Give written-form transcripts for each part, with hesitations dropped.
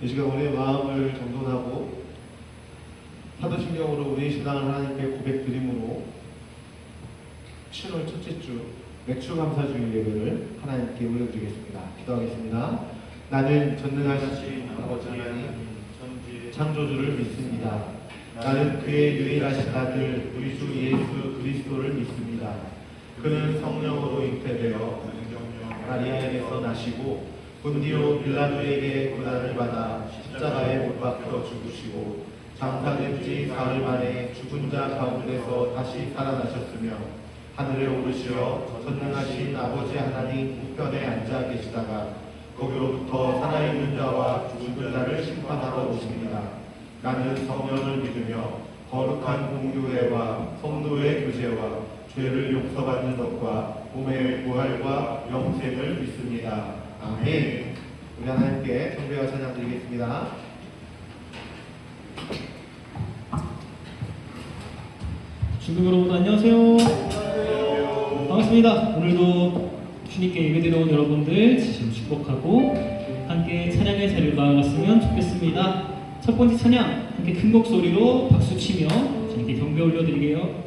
이 시간 우리의 마음을 정돈하고 사도신경으로 우리의 신앙을 하나님께 고백드림으로 7월 첫째 주 맥주 감사주일 예배를 하나님께 올려드리겠습니다. 기도하겠습니다. 나는 전능하신 아버지 하나님 창조주를 믿습니다. 나는 그의 유일하신 아들 우리 주 예수 그리스도를 믿습니다. 그는 성령으로 잉태되어 마리아에게서 나시고 본디오 빌라도에게 고난을 받아 십자가에 못 박혀 죽으시고 장사된 지 사흘 만에 죽은 자 가운데서 다시 살아나셨으며 하늘에 오르시어 전능하신 아버지 하나님 우편에 앉아 계시다가 거기로부터 살아있는 자와 죽은 자를 심판하러 오십니다. 나는 성령을 믿으며 거룩한 공교회와 성도의 교제와 죄를 용서받는 것과 몸의 부활과 영생을 믿습니다. 아멘. 우리 하나님께 경배와 찬양 드리겠습니다. 중국어로 안녕하세요. 반갑습니다. 오늘도 주님께 예배드려 온 여러분들 지금 축복하고 함께 찬양의 자리로 나아갔으면 좋겠습니다. 첫 번째 찬양 함께 큰 목소리로 박수치며 주님께 경배 올려드리게요.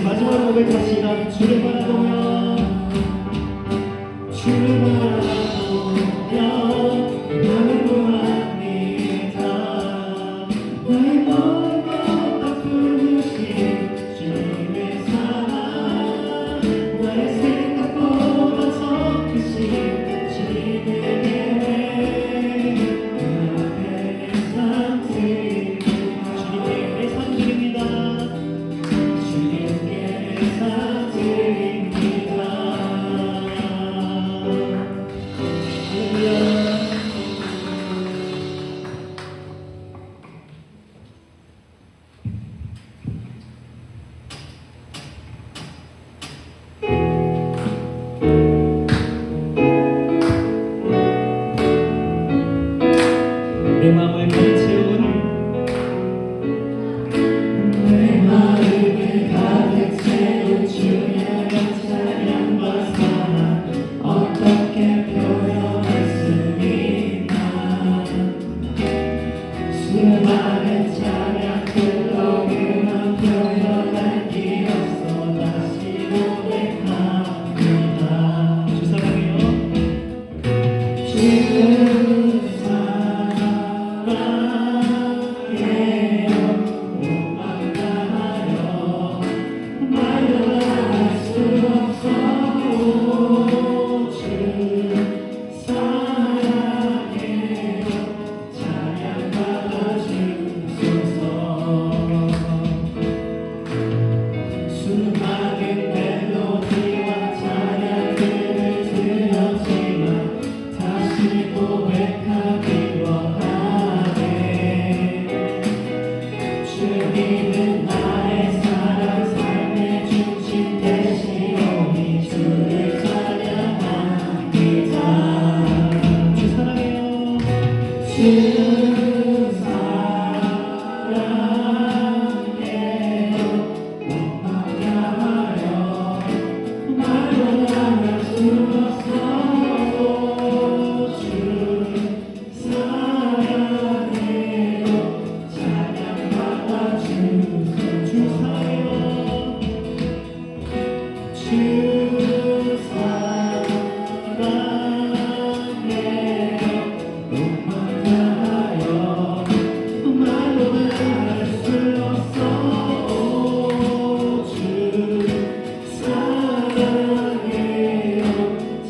마지막으로 고백합시다. 주를 바라보며 주를 바라보며 나를 구합니다. 나의 모든 것 다 사랑해요 몸만 다하여 말로만 할 수 없어 주 사랑해요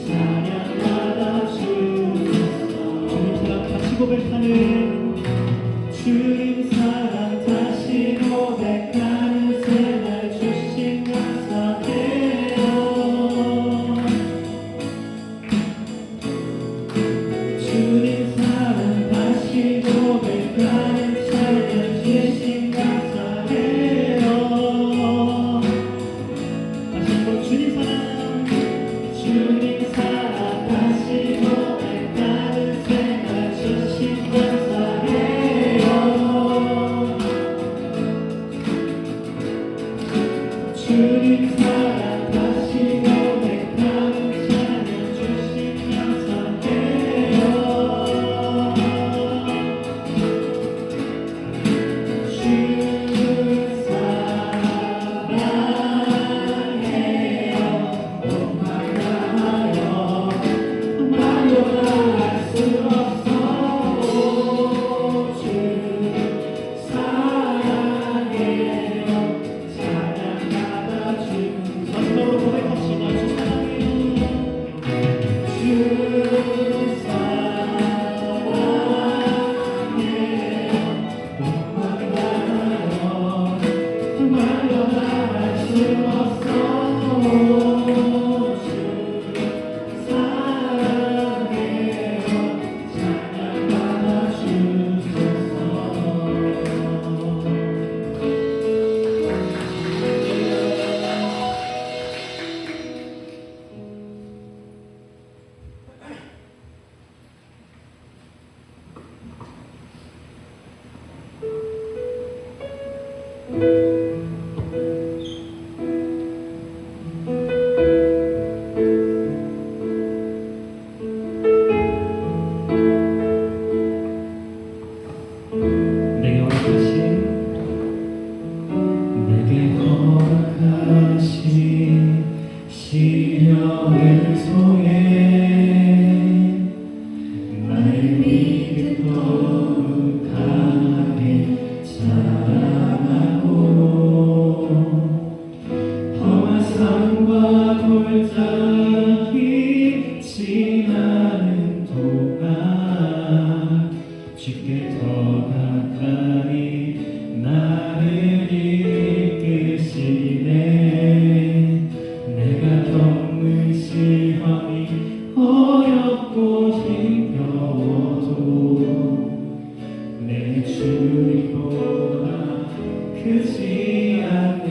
찬양받아 주소서 주님 사랑 다시 고백하는 주님 사랑 다시 고백하는 생활 주신 감사해요 주님 사랑 다시 고백하는 찬양 주신 감사해요 다시 한번 주님 사랑 다시 고백하는 생활 주신 감사해요 주님 사랑 다시 고백하는 찬양 주신 감사해요 주 사랑해요 몸만 다하여 말로만 할 수 없어 주 사랑해요 찬양받아 주 마지막으로 고백합시다 주 사랑해요 주 사랑해요 몸만 다하여 말로만 할 수 없어 주 사랑해요 찬양받아 주소서 내게 허락하신 시련을 통해 나의 믿음 더욱 강하게 자라나고 험한 산과 골짜기 지나는 동안 주께 더 가까이 나를 이끄시네 내가 겪는 시험이 어렵고 힘겨워도 내 주님보다 크지 않네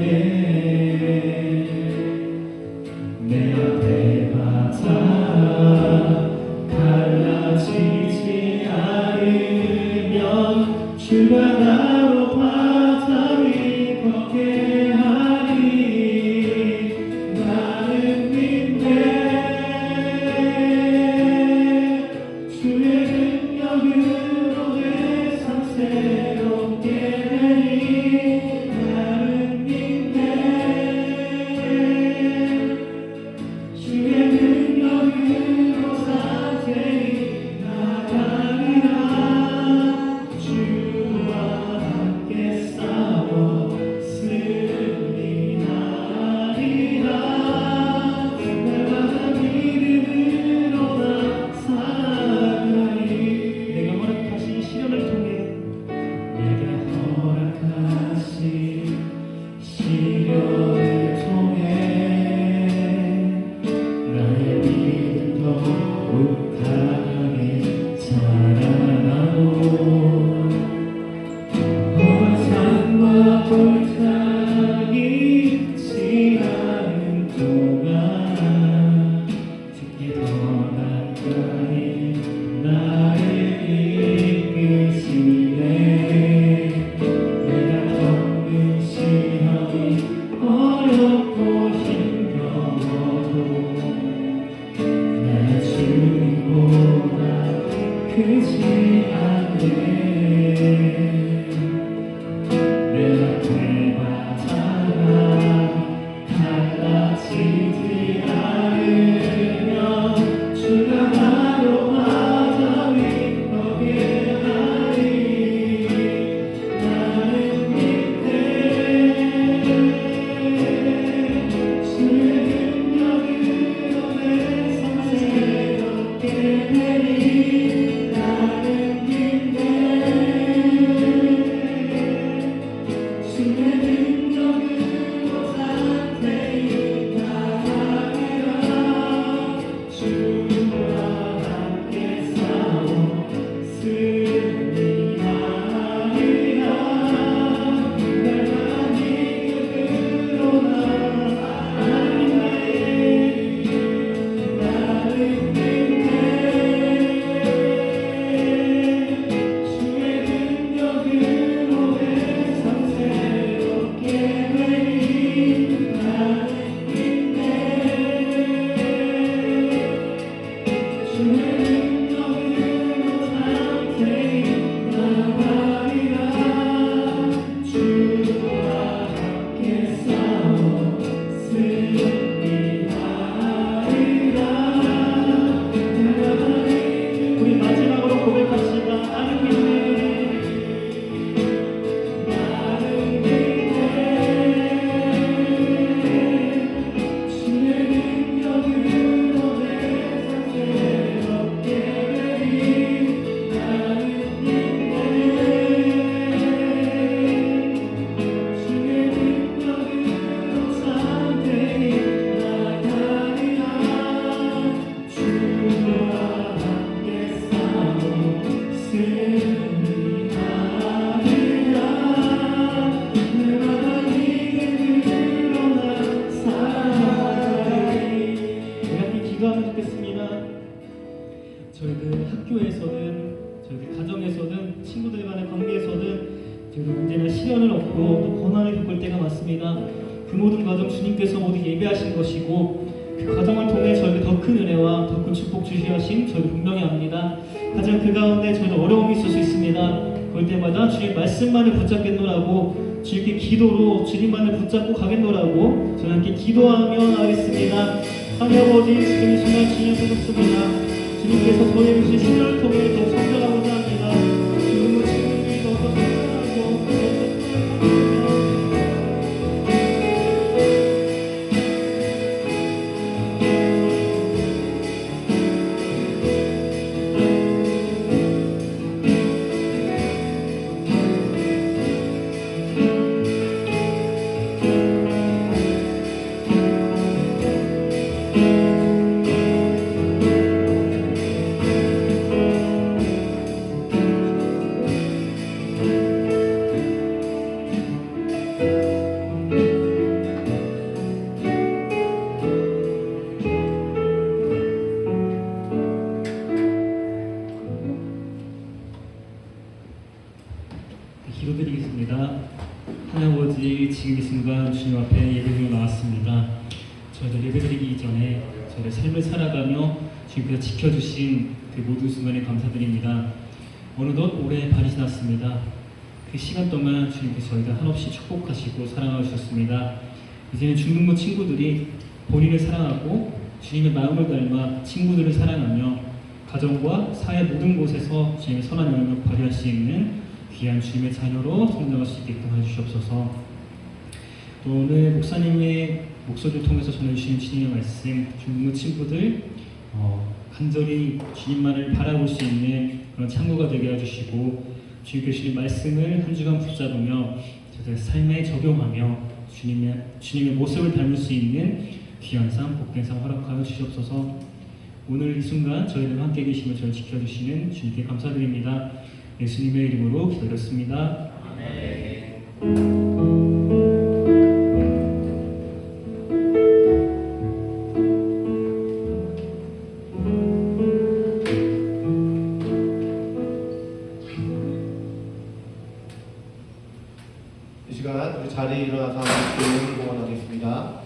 내 앞에 바다 갈라지지 않으면 주가 나로 바다 위 걷게 하리 나는 믿네 주의 능력으로 내 삶 새롭게 되리 나는 믿네 주의 능력으로 자세히 나가리라 주와 함께 싸워 승리하리라 날마다 믿음으로 나아가리 내가 허락하신 시련을 통해 내게 허락하신 시련을 통해 나의 믿음 더욱 강하게 자라나고 험한 산과 골짜기 지나는 동안 주께 더 가까이 나를 이끄시네 내가 겪는 시험이 어렵고 힘겨워도 내 주님보다 크지 않네 내 앞에 바다가 저희들 학교에서든 저희들 가정에서든 친구들 간의 관계에서든 저희들 언제나 시련을 얻고 또 고난을 겪을 때가 많습니다. 그 모든 과정 주님께서 모두 예배하신 것이고 그 과정을 통해 저에게 더 큰 은혜와 더 큰 축복 주시려 하심 저희도 분명히 압니다. 하지만 그 가운데 저희도 어려움이 있을 수 있습니다. 그럴 때마다 주님 말씀만을 붙잡겠노라고 주님께 기도로 주님만을 붙잡고 가겠노라고 저는 함께 기도하며 나가겠습니다. 하나님 아버지 지금 이 순간 주님 앞에 섰습니다. 주님께서 저희의 주신 신앙을 통해 더 성장하고자 합니다. 지금은 친구들이 더 성장하고 기도드리겠습니다. 하나님 아버지 지금 이 순간 주님 앞에 예배드리러 나왔습니다. 저희들 예배드리기 이전에 저희의 삶을 살아가며 주님께서 지켜주신 그 모든 순간에 감사드립니다. 어느덧 올해 반이 지났습니다. 그 시간 동안 주님께서 저희들 한없이 축복하시고 사랑하여 주셨습니다. 이제는 중등부 친구들이 본인을 사랑하고 주님의 마음을 닮아 친구들을 사랑하며 가정과 사회 모든 곳에서 주님의 선한 영향을 발휘할 수 있는 귀한 주님의 자녀로 성장할 수 있게끔 해주시옵소서. 또 오늘 목사님의 목소리를 통해서 전해주신 주님의 말씀, 중등부 친구들 간절히 주님만을 바라볼 수 있는 그런 창구가 되게 해주시고 주님께 주신 말씀을 한 주간 붙잡으며 저들 삶에 적용하며 주님의 모습을 닮을 수 있는 귀한 삶, 복된 삶 허락하여 주시옵소서. 오늘 이 순간 저희들과 함께 계시며 저를 지켜주시는 주님께 감사드립니다. 예수님의 이름으로 기도드렸습니다. 이 시간 우리 자리에 일어나서 함께 공헌하겠습니다.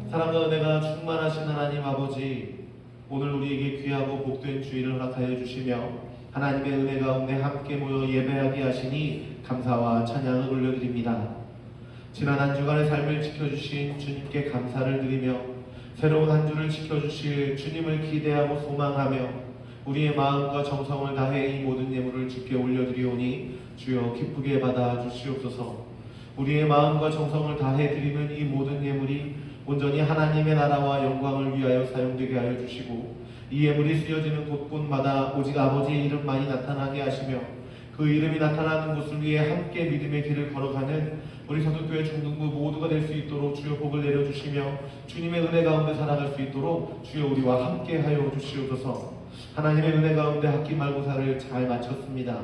사랑과 은혜가 충만하신 하나님 아버지, 오늘 우리에게 귀하고 복된 주일을 허락하여 주시며 하나님의 은혜 가운데 함께 모여 예배하게 하시니 감사와 찬양을 올려드립니다. 지난 한 주간의 삶을 지켜주신 주님께 감사를 드리며 새로운 한 주를 지켜주실 주님을 기대하고 소망하며 우리의 마음과 정성을 다해 이 모든 예물을 주께 올려드리오니 주여 기쁘게 받아 주시옵소서. 우리의 마음과 정성을 다해 드리는 이 모든 예물이 온전히 하나님의 나라와 영광을 위하여 사용되게 하여 주시고 이 예물이 쓰여지는 곳곳마다 오직 아버지의 이름만이 나타나게 하시며 그 이름이 나타나는 곳을 위해 함께 믿음의 길을 걸어가는 우리 서도교회 중등부 모두가 될 수 있도록 주여 복을 내려주시며 주님의 은혜 가운데 살아갈 수 있도록 주여 우리와 함께 하여 주시옵소서. 하나님의 은혜 가운데 학기 말고사를 잘 마쳤습니다.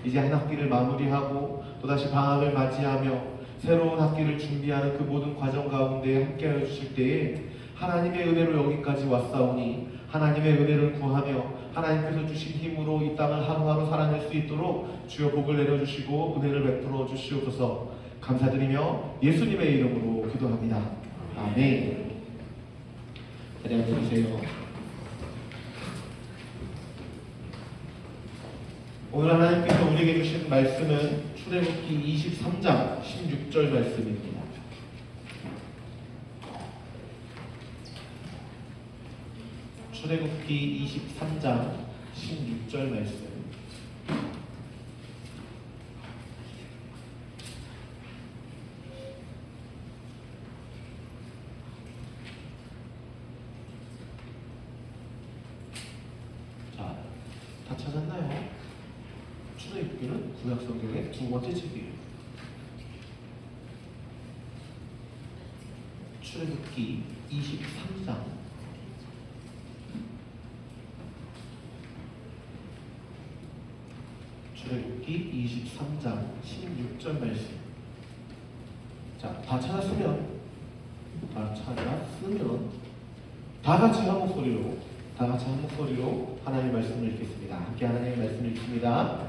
이제 한 학기를 마무리하고 또다시 방학을 맞이하며 새로운 학기를 준비하는 그 모든 과정 가운데 함께 하여 주실 때에 하나님의 은혜로 여기까지 왔사오니 하나님의 은혜를 구하며 하나님께서 주신 힘으로 이 땅을 하루하루 살아낼 수 있도록 주여 복을 내려주시고 은혜를 베풀어 주시옵소서. 감사드리며 예수님의 이름으로 기도합니다. 아멘. 자리 앉아주세요. 오늘 하나님께서 우리에게 주신 말씀은 출애굽기 23장 16절 말씀입니다. 출애굽기 23장 16절 말씀. 자, 다 찾았나요? 출애굽기는 구약 성경의 두 번째 책이에요. 출애굽기 23장 출애굽기 23장 16절 말씀. 자, 다 찾았으면 다 같이 한 목소리로 하나님의 말씀을 읽겠습니다. 함께 하나님의 말씀을 읽습니다.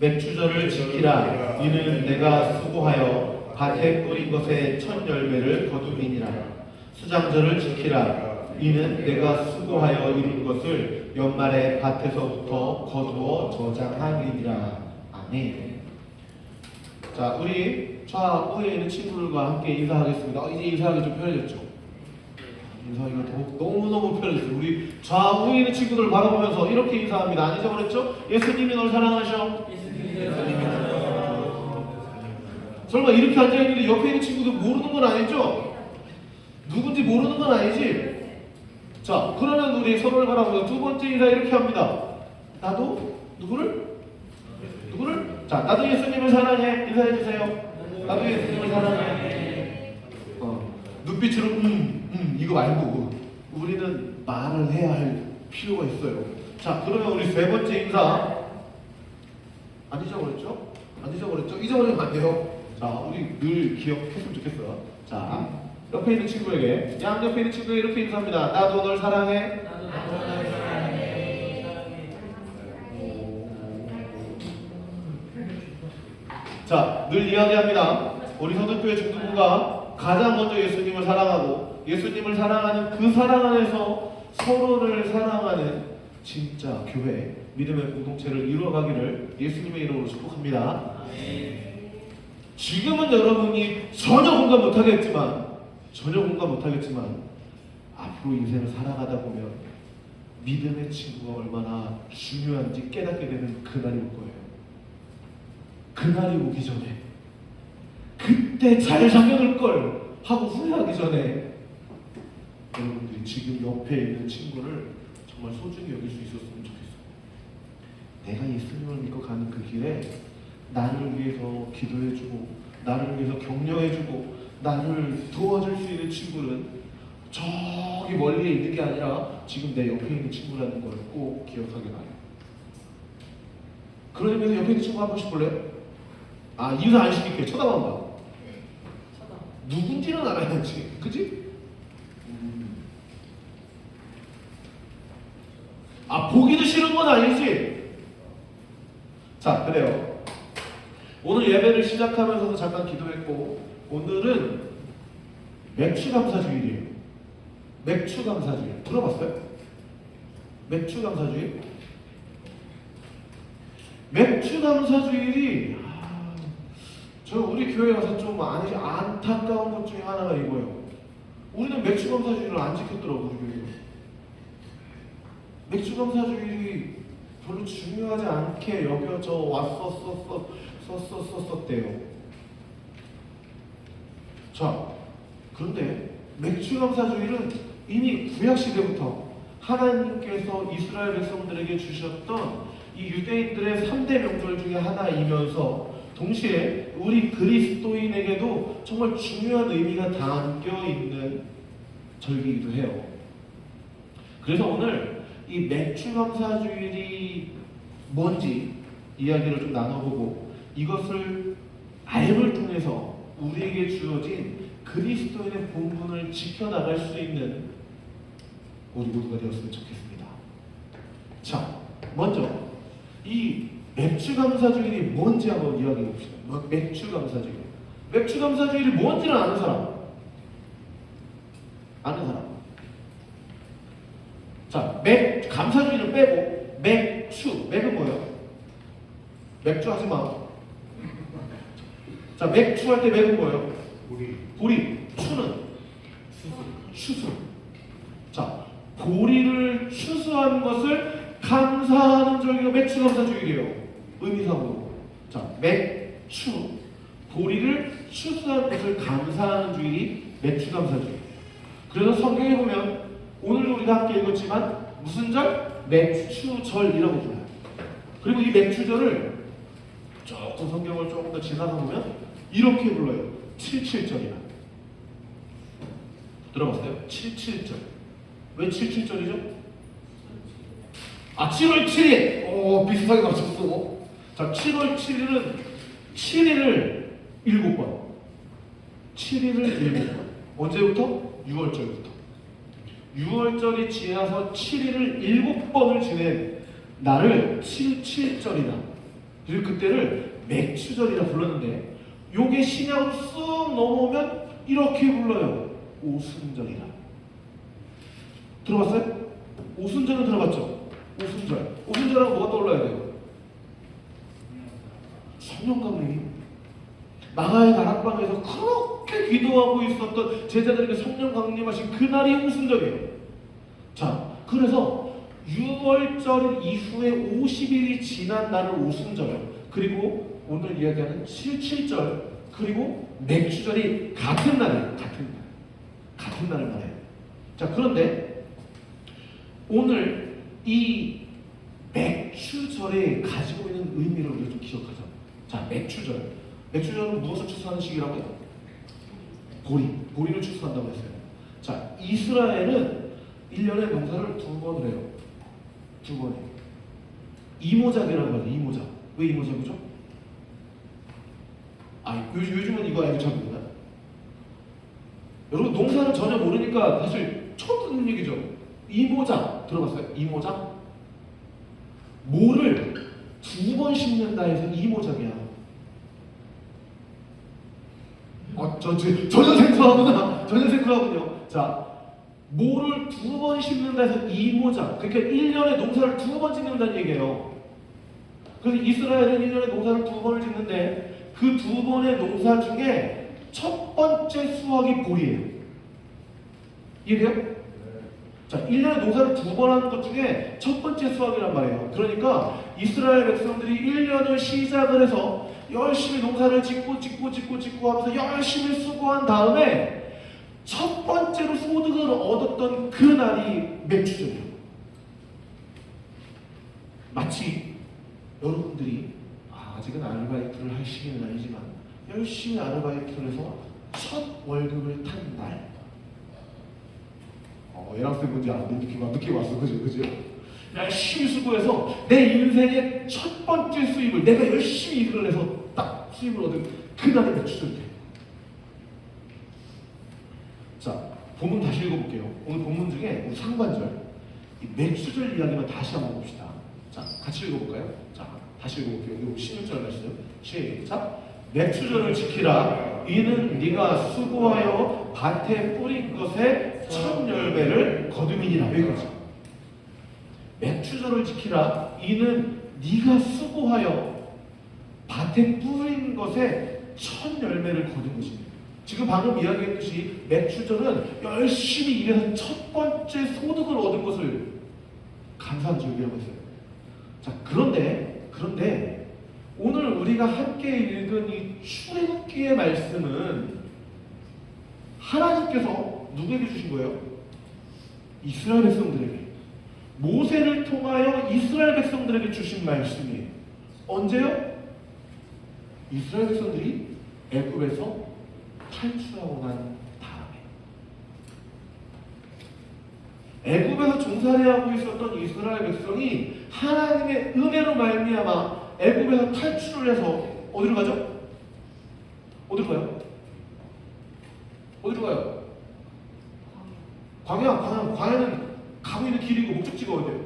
맥주절을 지키라. 이는 내가 수고하여 밭에 뿌린 것의 첫 열매를 거두리니라. 수장절을 지키라. 이는 내가 수고하여 이룬 것을 연말에 밭에서부터 거두어 저장하리니라. 아멘. 자, 우리 좌우에 있는 친구들과 함께 인사하겠습니다. 이제 인사하기 좀 편해졌죠? 인사하기가 너무너무 편해졌어요. 우리 좌우에 있는 친구들을 바라보면서 이렇게 인사합니다. 안 잊어버렸죠? 예수님이 널 사랑하셔. 설마 이렇게 앉아있는데 옆에 있는 친구들 모르는 건 아니죠? 누군지 모르는 건 아니지? 자, 그러면 우리 서로를 바라보면서 두 번째 인사 이렇게 합니다. 나도 누구를? 자, 나도 예수님을 사랑해. 인사해주세요. 나도 예수님을 사랑해. 눈빛으로 이거 말고 우리는 말을 해야 할 필요가 있어요. 자, 그러면 우리 세 번째 인사 안 잊어버렸죠? 잊어버리면 안 돼요. 자, 우리 늘 기억했으면 좋겠어요. 자, 옆에 있는 친구에게, 양옆에 있는 친구에게 이렇게 인사합니다. 나도 널 사랑해. 자, 늘 이야기합니다. 우리 서도교회 중등부가 가장 먼저 예수님을 사랑하고 예수님을 사랑하는 그 사랑 안에서 서로를 사랑하는 진짜 교회, 믿음의 공동체를 이루어가기를 예수님의 이름으로 축복합니다. 지금은 여러분이 전혀 공감 못하겠지만 앞으로 인생을 살아가다 보면 믿음의 친구가 얼마나 중요한지 깨닫게 되는 그날이 올 거예요. 그날이 오기 전에 그때 잘 잠겨둘 걸 하고 후회하기 전에 여러분들이 지금 옆에 있는 친구를 정말 소중히 여길 수 있었으면 좋겠어요. 내가 예수님을 믿고 가는 그 길에 나를 위해서 기도해주고 나를 위해서 격려해주고 나를 도와줄 수 있는 친구는 저기 멀리에 있는 게 아니라 지금 내 옆에 있는 친구라는 걸 꼭 기억하게 봐요. 그러면서 옆에 있는 친구 한 번씩 볼래요? 인사 안 시킬게. 쳐다만 봐. 누군지는 알아야지. 그치? 보기도 싫은 건 아니지? 자, 그래요. 오늘 예배를 시작하면서도 잠깐 기도했고, 오늘은 맥추감사주일이에요. 맥추감사주일. 들어봤어요? 맥추감사주일? 맥추감사주일이 저 우리 교회 와서 좀 안타까운 것 중에 하나가 이거예요. 우리는 맥추감사주일을 안 지켰더라고, 우리 교회가. 맥추감사주일이 별로 중요하지 않게 여겨져 왔었대요. 자, 그런데 맥추감사주일은 이미 구약시대부터 하나님께서 이스라엘 백성들에게 주셨던 이 유대인들의 3대 명절 중에 하나이면서 동시에 우리 그리스도인에게도 정말 중요한 의미가 담겨 있는 절기이기도 해요. 그래서 오늘 이 맥주감사주일이 뭔지 이야기를 좀 나눠보고 이것을 알을 통해서 우리에게 주어진 그리스도인의 본분을 지켜나갈 수 있는 우리 모두가 되었으면 좋겠습니다. 자, 먼저 이 맥주감사주일이 뭔지 한번 이야기해 봅시다. 맥주감사주일. 맥주감사주일이 뭔지는 아는 사람? 아는 사람? 자, 감사주일은 빼고 맥주. 맥은 뭐예요? 맥주 하지 마. 자, 맥주 할 때 맥은 뭐예요? 보리. 추는? 추수. 자, 보리를 추수한 것을 감사하는 절기가 맥주감사주일이에요. 의미상으로. 자, 맥추. 보리를 추수한 것을 감사하는 주일이 맥주감사주일. 그래서 성경에 보면 오늘 우리가 함께 읽었지만 무슨 절? 맥추절이라고 불러요. 그리고 이 맥추절을 조금 성경을 조금 더 지나가 보면 이렇게 불러요. 77절이라. 들어봤어요? 77절. 왜 77절이죠? 7월 7일! 오, 비슷하게 맞췄어. 자, 7월 7일은 7일을 7번. 7일을 7번. 언제부터? 6월절부터. 6월절이 지나서 7일을 7번을 지낸 날을 77절이다. 그리고 그때를 맥추절이라 불렀는데 요게 신약으로 쑥 넘어오면 이렇게 불러요. 오순절이라. 들어봤어요? 오순절은 들어봤죠? 오순절. 오순절하고 뭐가 떠올라야 돼요? 성령강림. 마가의 다락방에서 그렇게 기도하고 있었던 제자들에게 성령 강림하신 그날이 오순절이에요. 자, 그래서 6월절 이후에 50일이 지난 날을 오순절, 그리고 오늘 이야기하는 77절, 그리고 맥주절이 같은 날이에요. 같은 날을 말해요. 자, 그런데 오늘 이 맥주절에 가지고 있는 의미를 우리가 좀 기억하자. 자, 맥주절. 맥주절은 무엇을 추수하는 시기라고요? 보리를 추수한다고 했어요. 자, 이스라엘은 1년에 농사를 2번 해요. 2번에. 이모작이라고 하죠. 이모작. 왜 이모작이죠? 요즘은 이거 알고 잘 모르나? 여러분 농사를 전혀 모르니까 사실 처음 듣는 얘기죠. 이모작 들어봤어요? 이모작? 모를 2번 심는다 해서 이모작이야. 전혀 생소하구나. 전혀 생소하군요. 자, 모를 2번 심는다 해서 이모작. 그러니까 1년에 농사를 2번 짓는다는 얘기예요. 그래서 이스라엘은 1년에 농사를 2번을 짓는데 그 2번의 농사 중에 첫 번째 수확이 보리예요. 이해돼요? 자, 1년에 농사를 2번 하는 것 중에 첫 번째 수확이란 말이에요. 그러니까 이스라엘 백성들이 1년을 시작을 해서 열심히 농사를 짓고 하면서 열심히 수고한 다음에 첫 번째로 소득을 얻었던 그 날이 맥주절이에요. 마치 여러분들이 아직은 아르바이트를 할 시기는 아니지만 열심히 아르바이트를 해서 첫 월급을 탄 날. 예랑쌤 뭔지 늦게 왔어. 그죠? 열심히 수고해서 내 인생의 첫 번째 수입을 내가 열심히 일을 해서 딱 수입을 얻은 그날의 맥주절이에요. 자, 본문 다시 읽어볼게요. 오늘 본문 중에 우리 상반절 이 맥주절 이야기만 다시 한번 봅시다. 자, 같이 읽어볼까요? 자, 다시 읽어볼게요. 여기 16절 말씀. 시작. 맥주절을 지키라. 이는 네가 수고하여 밭에 뿌린 것의 첫 열매를 거두미니라. 여기까지. 맥주절을 지키라. 이는 네가 수고하여 밭에 뿌린 것의 첫 열매를 거둔 것입니다. 지금 방금 이야기했듯이 맥주절은 열심히 일해서 첫 번째 소득을 얻은 것을 감사한 절기라고 했어요. 자, 그런데 오늘 우리가 함께 읽은 이 출애굽기의 말씀은 하나님께서 누구에게 주신 거예요? 이스라엘 백성들에게. 모세를 통하여 이스라엘 백성들에게 주신 말씀이에요. 언제요? 이스라엘 백성들이 애굽에서 탈출하고 난 다음에, 애굽에서 종살이하고 있었던 이스라엘 백성이 하나님의 은혜로 말미암아 애굽에서 탈출을 해서 어디로 가죠? 어디로 가요? 어디로 가요? 광야는 가고 있는 길이고 목적지가 어디예요?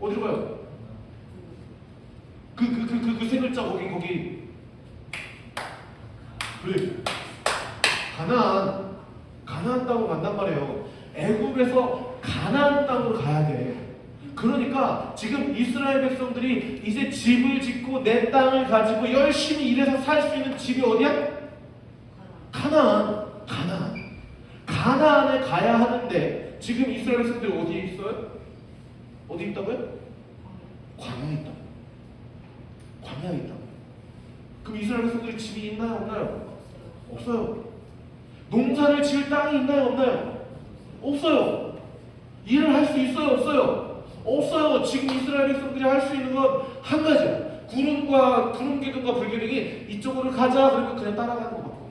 어디로 가요? 그 세 글자 거기 그래. 가나안 땅으로 간단 말이에요. 애굽에서 가나안 땅으로 가야 돼. 그러니까 지금 이스라엘 백성들이 이제 집을 짓고 내 땅을 가지고 열심히 일해서 살 수 있는 집이 어디야? 가나안에 가야 하는데 지금 이스라엘 백성들이 어디에 있어요? 어디 있다고요? 광야에 있다고. 광야에 있다고. 그럼 이스라엘 백성들이 집이 있나요? 없나요? 없어요. 농사를 지을 땅이 있나요? 없나요? 없어요. 일을 할 수 있어요? 없어요? 없어요. 지금 이스라엘 백성들이 할 수 있는 건 한 가지야. 구름 기둥과 불 기둥이 이쪽으로 가자 그러면 그냥 따라가는 것 같고.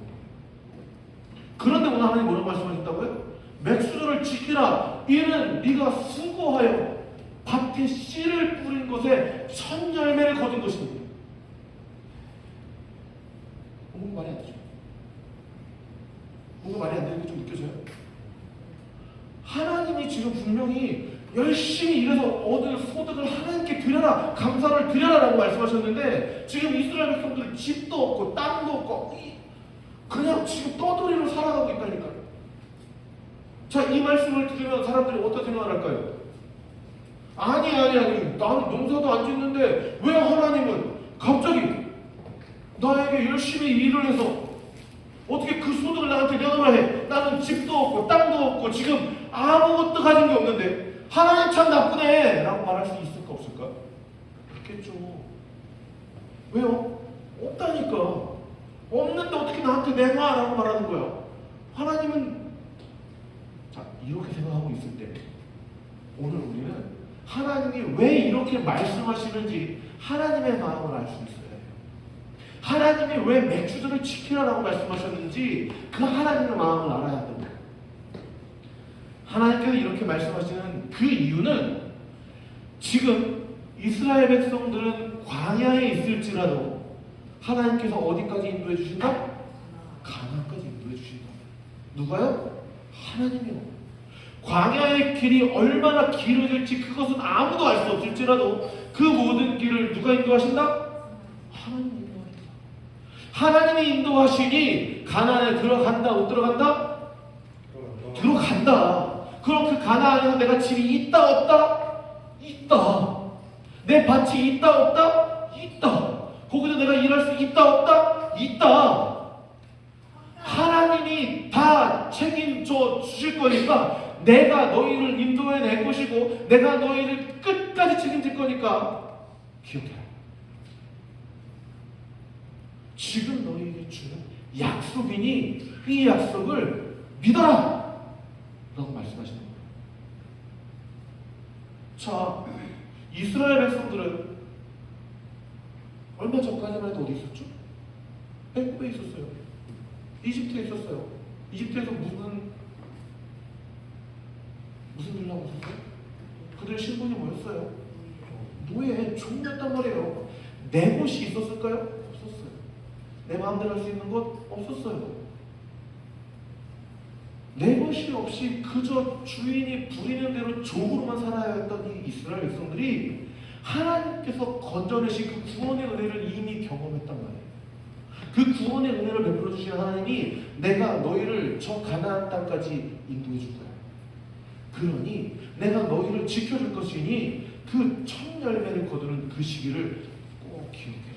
그런데 오늘 하나님 뭐라고 말씀하셨다고요? 맥수저를 지키라. 이는 네가 수고하여 밭에 씨를 뿌린 것에 첫 열매를 거둔 것입니다. 뭔가 말이 안 되죠? 뭔가 말이 안 되는 게 좀 느껴져요? 하나님이 지금 분명히 열심히 일해서 얻을 소득을 하나님께 드려라, 감사를 드려라 라고 말씀하셨는데 지금 이스라엘 백성들은 집도 없고 땅도 없고 그냥 지금 떠돌이로 살아가고 있다니까요. 자, 이 말씀을 들으면 사람들이 어떤 생각을 할까요? 아니 나는 농사도 안 짓는데 왜 하나님은 갑자기 나에게 열심히 일을 해서 어떻게 그 소득을 나한테 내놓으라 해? 나는 집도 없고 땅도 없고 지금 아무것도 가진 게 없는데 하나님 참 나쁘네 라고 말할 수 있을까 없을까? 그렇겠죠. 왜요? 없다니까. 없는데 어떻게 나한테 내놔 라고 말하는 거야. 하나님은 자, 이렇게 생각하고 있을 때 오늘 우리는 하나님이 왜 이렇게 말씀하시는지 하나님의 마음을 알 수 있어요. 하나님이 왜 맥주들을 지키라라고 말씀하셨는지 그 하나님의 마음을 알아야 합니다. 하나님께서 이렇게 말씀하시는 그 이유는 지금 이스라엘 백성들은 광야에 있을지라도 하나님께서 어디까지 인도해 주신다? 가나안까지 인도해 주신다. 누가요? 하나님이요. 광야의 길이 얼마나 길어질지 그것은 아무도 알 수 없을지라도 그 모든 길을 누가 인도하신다? 하나님이 인도하신다. 하나님이 인도하시니 가나안에 들어간다 못 들어간다? 들어간다. 그럼 그 가나안에서 내가 집이 있다 없다? 있다. 내 밭이 있다 없다? 있다. 거기서 내가 일할 수 있다 없다? 있다. 하나님이 다 책임져 주실 거니까 내가 너희를 인도해 낼 것이고 내가 너희를 끝까지 책임질 거니까 기억해라. 지금 너희에게 주는 약속이니 이 약속을 믿어라 라고 말씀하시는 거예요. 자, 이스라엘 백성들은 얼마 전까지만 해도 어디 있었죠? 애굽에 있었어요. 이집트에 있었어요. 이집트에서 무슨 일을 하고 있었어요? 그들의 신분이 뭐였어요? 노예, 종이었단 말이에요. 내 곳이 있었을까요? 없었어요. 내 마음대로 할 수 있는 것 없었어요. 내 것이 없이 그저 주인이 부리는 대로 종으로만 살아야 했던 이 이스라엘 백성들이 하나님께서 건져내신 그 구원의 은혜를 이미 경험했단 말이에요. 그 구원의 은혜를 베풀어 주신 하나님이 내가 너희를 저 가나안 땅까지 인도해 줄 거야. 그러니 내가 너희를 지켜줄 것이니 그 첫 열매를 거두는 그 시기를 꼭 기억해라.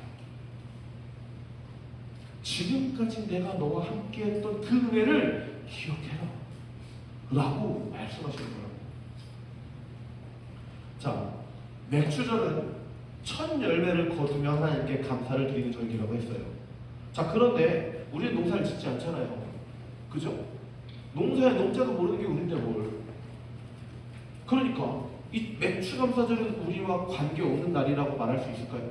지금까지 내가 너와 함께했던 그 은혜를 기억해라 라고 말씀하시는 거예요. 자, 맥주절은 첫 열매를 거두며 하나님께 감사를 드리는 절기라고 했어요. 자, 그런데 우리는 농사를 짓지 않잖아요. 그죠? 농사에 농자도 모르는 게 우린데 뭘. 그러니까 이 매출감사절은 우리와 관계없는 날이라고 말할 수 있을까요?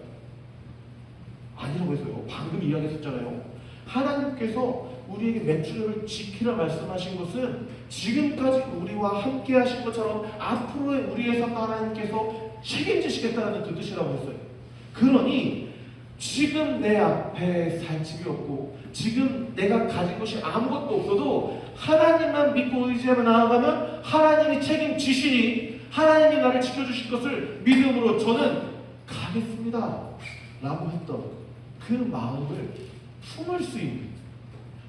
아니라고 했어요. 방금 이야기했었잖아요. 하나님께서 우리에게 매출을 지키라 말씀하신 것은 지금까지 우리와 함께 하신 것처럼 앞으로의 우리의 삶도 하나님께서 책임지시겠다는 그 뜻이라고 했어요. 그러니 지금 내 앞에 살 집이 없고 지금 내가 가진 것이 아무것도 없어도 하나님만 믿고 의지하며 나아가면 하나님이 책임지시니 하나님이 나를 지켜주실 것을 믿음으로 저는 가겠습니다 라고 했던 그 마음을 품을 수 있는,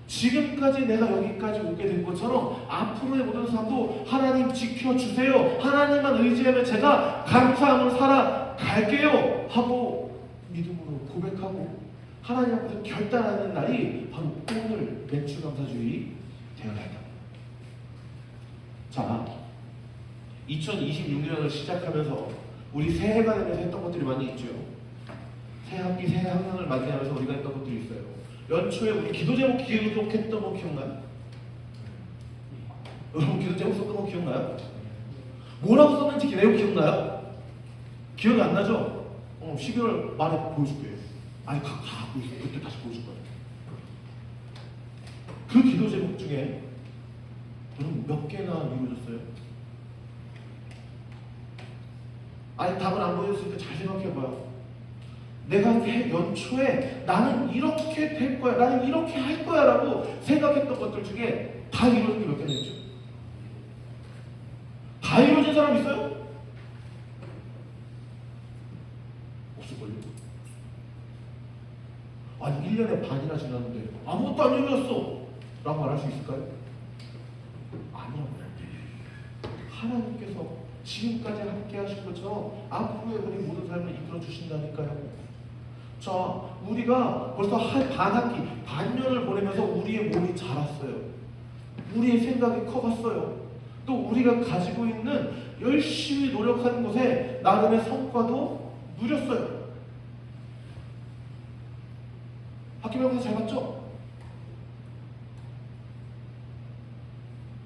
지금까지 내가 여기까지 오게 된 것처럼 앞으로의 모든 삶도 하나님 지켜주세요, 하나님만 의지하면 제가 감사함으로 살아갈게요 하고 믿음으로 고백하고 하나님 앞에서 결단하는 날이 바로 오늘 매출감사주의 되어간다. 자, 2026년을 시작하면서 우리 새해가 되면서 했던 것들이 많이 있죠. 새 학기, 새 학년을 맞이하면서 우리가 했던 것들이 있어요. 연초에 우리 기도 제목 기록했던 거 기억나요? 여러분 기도 제목 썼던 거 기억나요? 뭐라고 썼는지 내용 기억나요? 기억이 안 나죠? 12월 말에 보여줄게요. 아니 다 보여줄게요. 그때 다시 보여줄 거예요. 그 기도 제목 중에 여러분 몇 개나 이루어졌어요? 아니 답을 안 보여줬을 때 잘 생각해봐요. 내가 연초에 나는 이렇게 될 거야, 나는 이렇게 할 거야 라고 생각했던 것들 중에 다 이루어진 게 몇 개나 있죠? 다 이루어진 사람 있어요? 없을걸요? 아니 1년에 반이나 지났는데 아무것도 안 이루어졌어 라고 말할 수 있을까요? 아니요. 하나님께서 지금까지 함께 하신 것처럼 앞으로의 우리 모든 삶을 이끌어 주신다니까요. 자, 우리가 벌써 반학기, 반년을 보내면서 우리의 몸이 자랐어요. 우리의 생각이 커갔어요. 또 우리가 가지고 있는 열심히 노력하는 것에 나름의 성과도 누렸어요. 학기 말고서 잘 봤죠?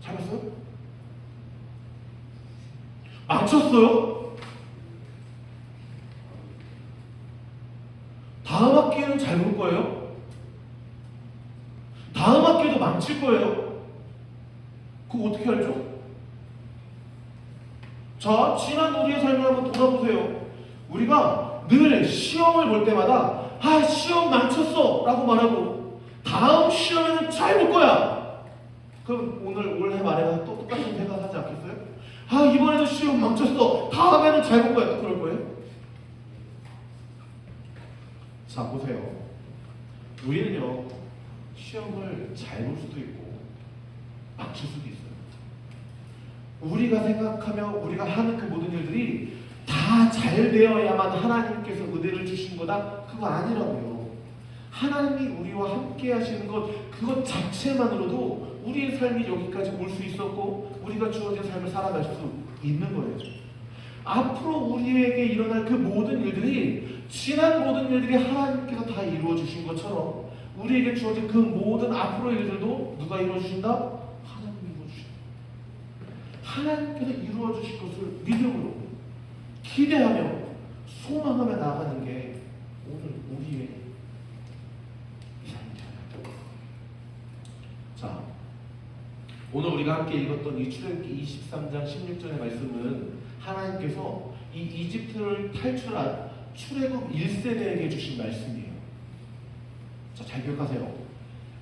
잘 봤어요? 망쳤어요? 다음 학기에는 잘 볼 거예요? 다음 학기에도 망칠 거예요? 그거 어떻게 알죠? 자, 지난 우리의 삶을 한번 돌아보세요. 우리가 늘 시험을 볼 때마다 시험 망쳤어 라고 말하고 다음 시험에는 잘 볼 거야. 그럼 올해 말에 또 똑같은 생각하지 않겠어요? 이번에도 시험 망쳤어, 다음에는 잘 볼 거야. 또 그럴 거예요? 자, 보세요. 우리는요, 시험을 잘 볼 수도 있고 망칠 수도 있어요. 우리가 생각하며 우리가 하는 그 모든 일들이 다 잘 되어야만 하나님께서 은혜를 주신 거다? 그거 아니라고요. 하나님이 우리와 함께 하시는 것, 그것 자체만으로도 우리의 삶이 여기까지 올 수 있었고 우리가 주어진 삶을 살아갈 수 있는 거예요. 앞으로 우리에게 일어날 그 모든 일들이, 지난 모든 일들이 하나님께서 다 이루어 주신 것처럼 우리에게 주어진 그 모든 앞으로의 일들도 누가 이루어 주신다? 하나님이 이루어 주신다. 하나님께서 이루어 주실 것을 믿음으로 기대하며 소망하며 나아가는 게 오늘 우리의 삶입니다. 자, 오늘 우리가 함께 읽었던 이 출애굽기 23장 16절의 말씀은 하나님께서 이 이집트를 탈출한 출애굽 1세대에게 주신 말씀이에요. 자, 잘 기억하세요.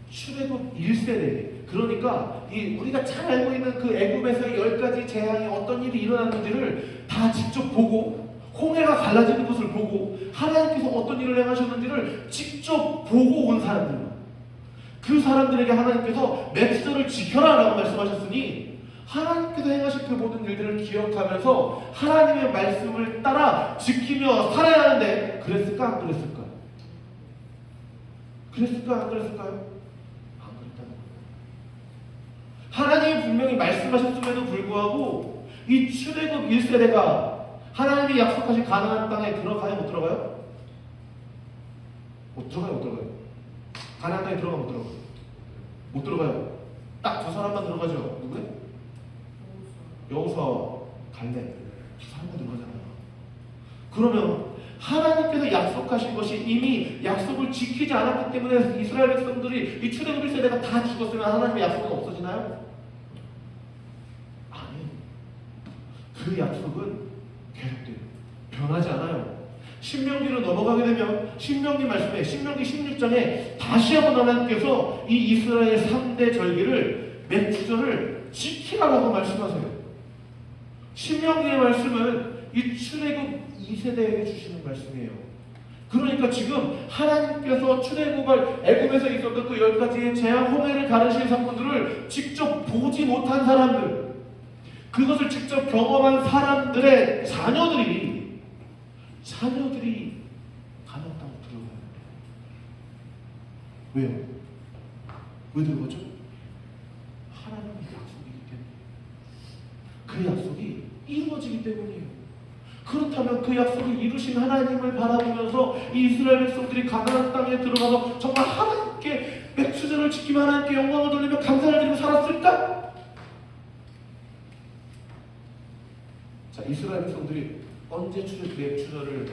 출애굽 1세대, 그러니까 우리가 잘 알고 있는 그 애굽에서의 10가지 재앙이 어떤 일이 일어났는지를 다 직접 보고, 홍해가 갈라지는 것을 보고, 하나님께서 어떤 일을 행하셨는지를 직접 보고 온 사람들, 그 사람들에게 하나님께서 맹세를 지켜라 라고 말씀하셨으니 하나님께서 행하신 그 모든 일들을 기억하면서 하나님의 말씀을 따라 지키며 살아야 하는데, 그랬을까 안 그랬을까? 그랬을까 안 그랬을까요? 안 그랬다는 거예요. 하나님이 분명히 말씀하셨음에도 불구하고 이 출애굽 1세대가 하나님이 약속하신 가나안 땅에 들어가요? 못 들어가요? 못 들어가요? 못 들어가요? 가나안 땅에 들어가요? 못 들어가요? 못 들어가요. 딱 두 사람만 들어가죠. 누구예요? 여호수아와 갈렙 두 사람만 들어가잖아요. 그러면 하나님께서 약속하신 것이 이미 약속을 지키지 않았기 때문에 이스라엘 백성들이 이 출애굽 세대가 다 죽었으면 하나님의 약속은 없어지나요? 아니에요. 그 약속은 계속돼요. 변하지 않아요. 신명기로 넘어가게 되면 신명기 말씀에 신명기 16장에 다시 한번 하나님께서 이 이스라엘 3대 절기를 맥주절을 지키라고 말씀하세요. 신명기의 말씀은 이 출애굽 2세대에게 주시는 말씀이에요. 그러니까 지금 하나님께서 출애굽을 애굽에서 있었던 그 10가지의 재앙 홍해를 가르칠 사건들을 직접 보지 못한 사람들, 그것을 직접 경험한 사람들의 자녀들이 가나안 땅에 들어가요. 왜요? 왜 들어가죠? 하나님의 약속이기 때문에. 그 약속이 이루어지기 때문이에요. 그렇다면 그 약속을 이루신 하나님을 바라보면서 이 이스라엘 백성들이 가나안 땅에 들어가서 정말 하나님께 맥주절을 지키며 하나님께 영광을 돌리며 감사를 드리며 살았을까? 자, 이스라엘 백성들이 언제 맥주절을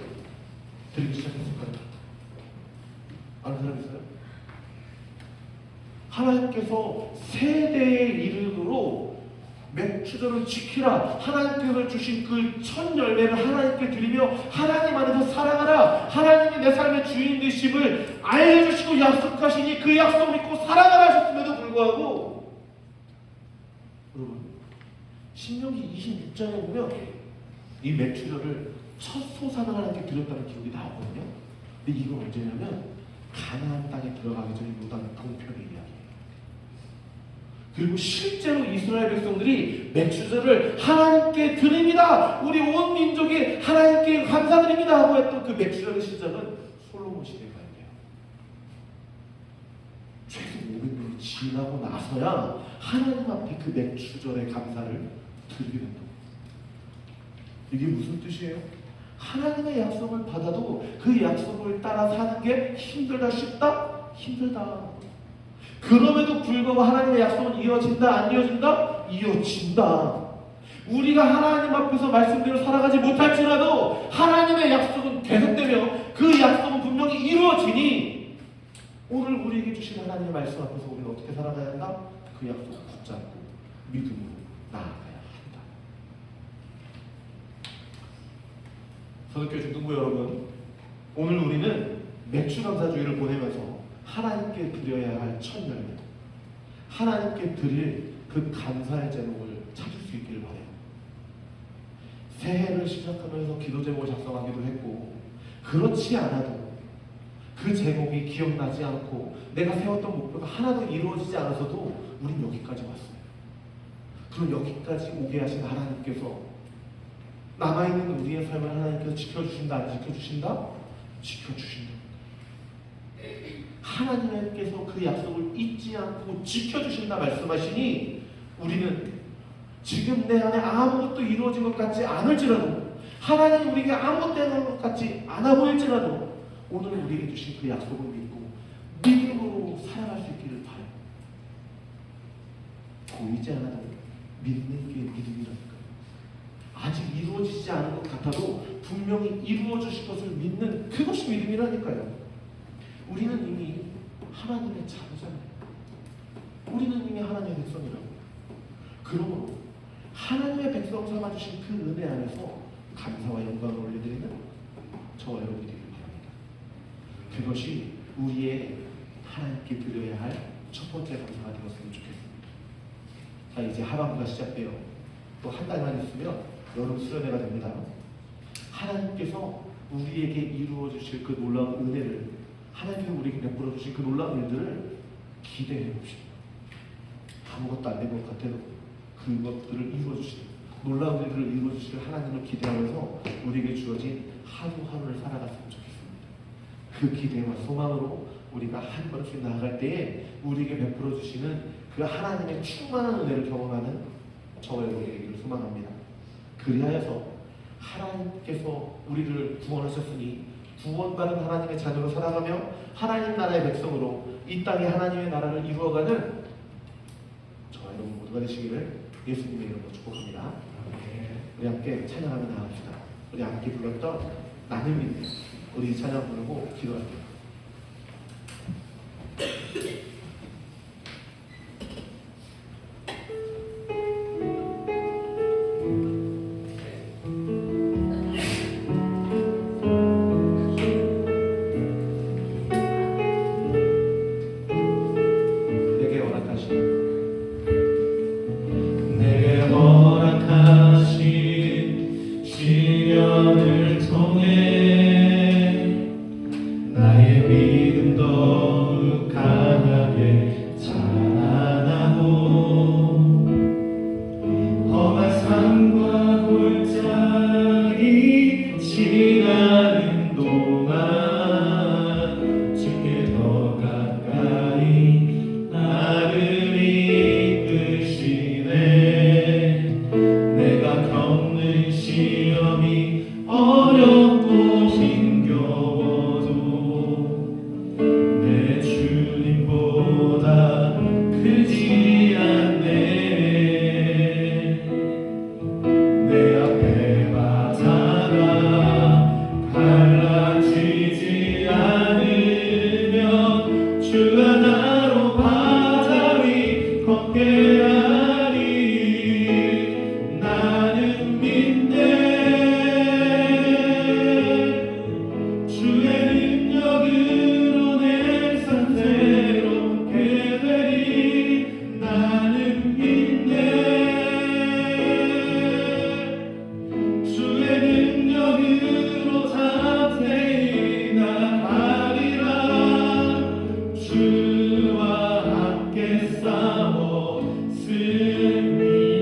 드리기 시작했을까요? 아는 사람 있어요? 하나님께서 세대에 이르도록 맥주절을 지키라, 하나님께서 주신 그 첫 열매를 하나님께 드리며 하나님 안에서 살아가라, 하나님이 내 삶의 주인 되심을 알려주시고 약속하시니 그 약속을 믿고 살아가라 하셨음에도 불구하고, 여러분 신명기 26장에 보면 이 맥주절을 첫 소산을 하나님께 드렸다는 기록이 나오거든요. 근데 이건 언제냐면 가나안 땅에 들어가기 전에 요단 동편의 이야기예요. 그리고 실제로 이스라엘 백성들이 맥주절을 하나님께 드립니다, 우리 온 민족이 하나님께 감사드립니다 하고 했던 그 맥주절의 시작은 솔로몬 시대가 돼요. 최소 500년이 지나고 나서야 하나님 앞에 그 맥주절의 감사를 드리게 된다. 이게 무슨 뜻이에요? 하나님의 약속을 받아도 그 약속을 따라 사는 게 힘들다, 쉽다? 힘들다. 그럼에도 불구하고 하나님의 약속은 이어진다, 안 이어진다? 이어진다. 우리가 하나님 앞에서 말씀대로 살아가지 못할지라도 하나님의 약속은 계속되며 그 약속은 분명히 이루어지니 오늘 우리에게 주신 하나님의 말씀 앞에서 우리는 어떻게 살아가야 한다? 그 약속을 붙잡고 믿음으로 나아가야 한다. 서울교회 중등부 여러분, 오늘 우리는 맥주감사주의를 보내면서 하나님께 드려야 할 첫 열매, 하나님께 드릴 그 감사의 제목을 찾을 수 있기를 바라요. 새해를 시작하면서 기도 제목을 작성하기도 했고, 그렇지 않아도 그 제목이 기억나지 않고 내가 세웠던 목표가 하나도 이루어지지 않아서도 우린 여기까지 왔어요. 그럼 여기까지 오게 하신 하나님께서 남아있는 우리의 삶을 하나님께서 지켜주신다, 안 지켜주신다? 지켜주신다. 하나님께서 그 약속을 잊지 않고 지켜주신다 말씀하시니 우리는 지금 내 안에 아무것도 이루어진 것 같지 않을지라도, 하나님이 우리에게 아무것도 해놓은 것 같지 않아 보일지라도 오늘 우리에게 주신 그 약속을 믿고 믿음으로 살아갈 수 있기를 바라요. 보이지 않아도 믿는 게 믿음이라니까요. 아직 이루어지지 않은 것 같아도 분명히 이루어주실 것을 믿는 그것이 믿음이라니까요. 우리는 이미 하나님의 자녀잖아요. 우리는 이미 하나님의 백성이라고. 그러므로 하나님의 백성 삼아주신 그 은혜 안에서 감사와 영광을 올려드리는 저와 여러분이 되길 바랍니다. 그것이 우리의 하나님께 드려야 할 첫 번째 감사가 되었으면 좋겠습니다. 자, 이제 하반기가 시작돼요. 또 한 달만 있으면 여름 수련회가 됩니다. 하나님께서 우리에게 이루어 주실 그 놀라운 은혜를, 하나님께서 우리에게 베풀어 주신 그 놀라운 일들을 기대해 봅시다. 아무것도 안 된 것 같아도 그것들을 이루어 주실, 놀라운 일들을 이루어 주실 하나님을 기대하면서 우리에게 주어진 하루하루를 살아갔으면 좋겠습니다. 그 기대와 소망으로 우리가 한 걸음씩 나아갈 때에 우리에게 베풀어 주시는 그 하나님의 충만한 은혜를 경험하는 저와 여러분이 되기를 소망합니다. 그리하여서 하나님께서 우리를 구원하셨으니 구원받은 하나님의 자녀로 살아가며 하나님 나라의 백성으로 이 땅에 하나님의 나라를 이루어가는 저와 여러분 모두가 되시기를 예수님의 이름으로 축복합니다. 우리 함께 찬양하며 나갑시다. 우리 함께 불렀던 나는 믿네. 우리 찬양 부르고 기도할게요. 내게 허락하신 시련을 통해 나의 믿음 더욱 강하게 자라나고 험한 산과 골짜기 지나는 동안 주께 더 가까이 나를 이끄시네. 내가 겪는 시험이 어렵고 힘겨워도 내 주님보다 크지 않네. 내 앞에 바다가 갈라지지 않으면 주가 나로 바다 위 걷게 하리. 나는 믿네. 주의 능력으로 내 삶 새롭게 되리. 나는 믿네. 주의 능력으로 잠재히 나가리라. 주와 함께 싸워 승리하리라.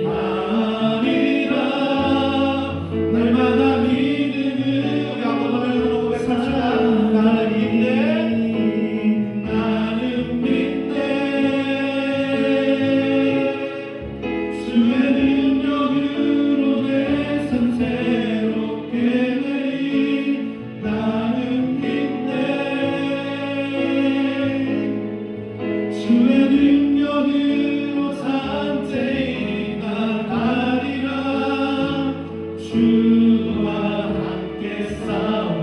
날마다 믿음을 우리 한번 더 고백합시다. 나는 믿네. 나는 믿네. 주의 능력으로 내 삶 새롭게 되리. 나는 믿네. 주의 능력으로 잠재히 나가리라. 주와 함께 싸워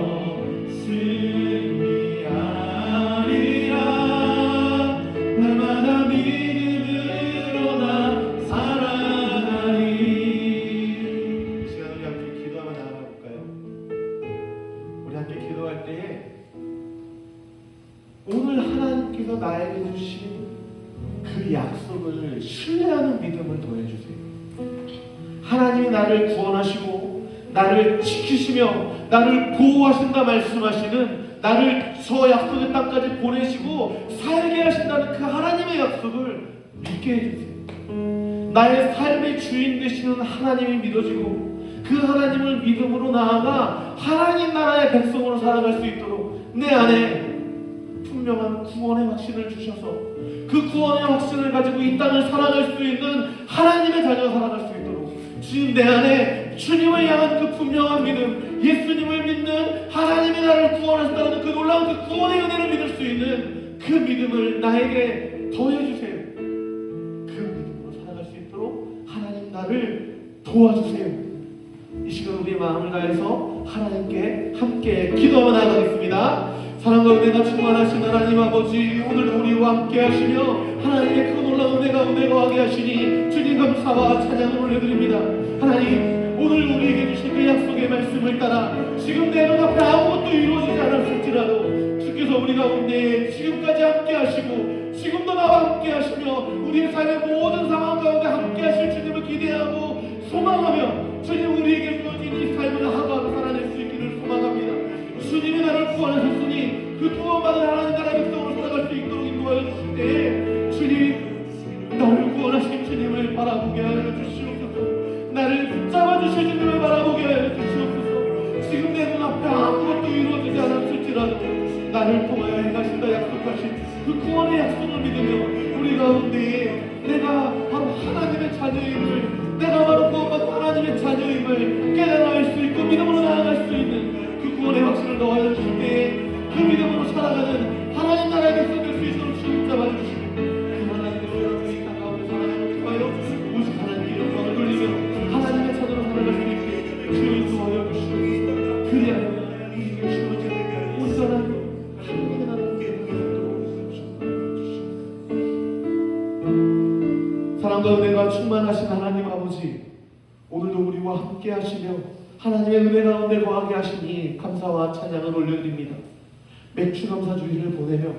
승리하리라. 날마다 믿음으로 나 살아가리. 이 시간 우리 함께 기도하며 나아가볼까요? 우리 함께 기도할 때에 오늘 하나님께서 나에게 주신 그 약속을 신뢰하는 믿음을 더해주세요. 하나님이 나를 구원하시고 나를 지키시며 나를 보호하신다 말씀하시는, 나를 저 약속의 땅까지 보내시고 살게 하신다는 그 하나님의 약속을 믿게 해주세요. 나의 삶의 주인 되시는 하나님이 믿어지고 그 하나님을 믿음으로 나아가 하나님 나라의 백성으로 살아갈 수 있도록 내 안에 분명한 구원의 확신을 주셔서 그 구원의 확신을 가지고 이 땅을 살아갈 수 있는 하나님의 자녀로 살아갈 수 있도록 주님, 내 안에 주님을 향한 그 분명한 믿음, 예수님을 믿는 하나님이 나를 구원하신다는 그 놀라운 그 구원의 은혜를 믿을 수 있는 그 믿음을 나에게 더해주세요. 그 믿음으로 살아갈 수 있도록 하나님 나를 도와주세요. 이 시간 우리의 마음을 다해서 하나님께 함께 기도하며 나아가겠습니다. 사랑과 은혜가 충만하신 하나님 아버지, 오늘도 우리와 함께 하시며 하나님의 그 놀라운 은혜가 은혜 거하게 하시니 주님 감사와 찬양을 올려드립니다. 하나님, 오늘 우리에게 주신 그 약속의 말씀을 따라 지금 내 눈앞에 아무것도 이루어지지 않았을지라도 주께서 우리 가운데 지금까지 함께 하시고 지금도 나와 함께 하시며 우리의 삶의 모든 상황 가운데 함께 하실 주님을 기대하고 소망하며 주님, 우리에게 주어진 이 삶을 하루하루 살아낼 수 있기를 소망합니다. 주님이 나를 구원하셨으니 그 구원받은 하나님 나라의 백성으로 살아갈 수 있도록 인도하여 주실 때 주님, 나를 구원하신 주님을 바라보게 하여 주시옵소서. 나를 붙잡아 주실 주님을 바라보게 하여 주시옵소서. 지금 내 눈앞에 아무것도 이루어지지 않았을지라도 나를 통하여 행하신다 약속하신 그 구원의 약속을 믿으며 우리 가운데에 내가 바로 하나님의 자녀임을, 내가 바로 구원받은 하나님의 자녀임을 깨달아갈 수 있고 믿음으로 나아갈 수 있는 그 구원의 확신을 넣어야 주실 때에 그 믿음으로 살아가는 하나님 나라의 백성 될 수 있도록 주님 잡아주시고 그 하나님의 여러분이 가까운 하나님을 통하여 오직 하나님께 영광을 돌리며 하나님의 자녀로 살아갈 수 있게 사랑과 은혜가 충만하신 하나님 아버지, 오늘도 우리와 함께 하시며 하나님의 은혜 가운데 거하게 하시니 감사와 찬양을 올려드립니다. 맥주감사주의를 보내며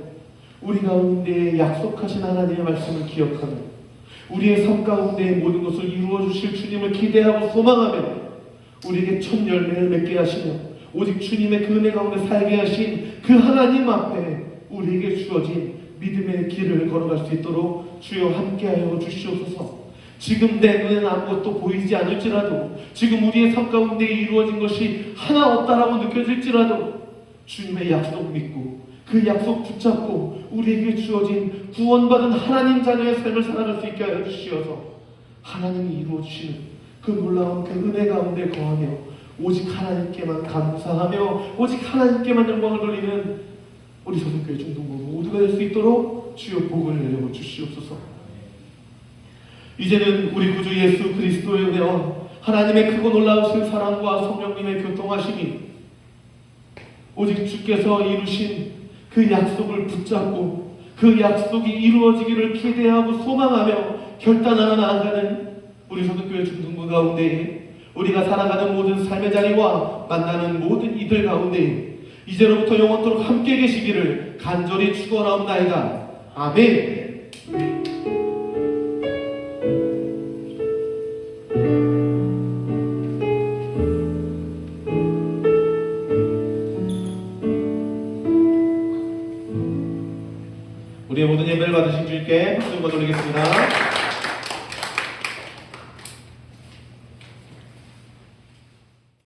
우리 가운데 약속하신 하나님의 말씀을 기억하며 우리의 삶 가운데 모든 것을 이루어 주실 주님을 기대하고 소망하며 우리에게 첫 열매를 맺게 하시며 오직 주님의 그 은혜 가운데 살게 하신 그 하나님 앞에 우리에게 주어진 믿음의 길을 걸어갈 수 있도록 주여 함께하여 주시옵소서. 지금 내 눈에는 아무것도 보이지 않을지라도, 지금 우리의 삶 가운데 이루어진 것이 하나 없다라고 느껴질지라도 주님의 약속 믿고 그 약속 붙잡고 우리에게 주어진 구원받은 하나님 자녀의 삶을 살아갈 수 있게 하여 주시어서 하나님이 이루어 주시는 그 놀라운 그 은혜 가운데 거하며 오직 하나님께만 감사하며 오직 하나님께만 영광을 돌리는 우리 서울교회 중동부 모두가 될 수 있도록 주여 복을 내려 주시옵소서. 이제는 우리 구주 예수 그리스도의 은혜와 하나님의 크고 놀라우신 사랑과 성령님의 교통하심이 오직 주께서 이루신 그 약속을 붙잡고 그 약속이 이루어지기를 기대하고 소망하며 결단하며 나아가는 우리 서울교회 중동부 가운데 우리가 살아가는 모든 삶의 자리와 만나는 모든 이들 가운데 이제로부터 영원토록 함께 계시기를 간절히 축원하옵나이다. 아멘. 우리의 모든 예배를 받으신 주님께 박수 한번 올리겠습니다.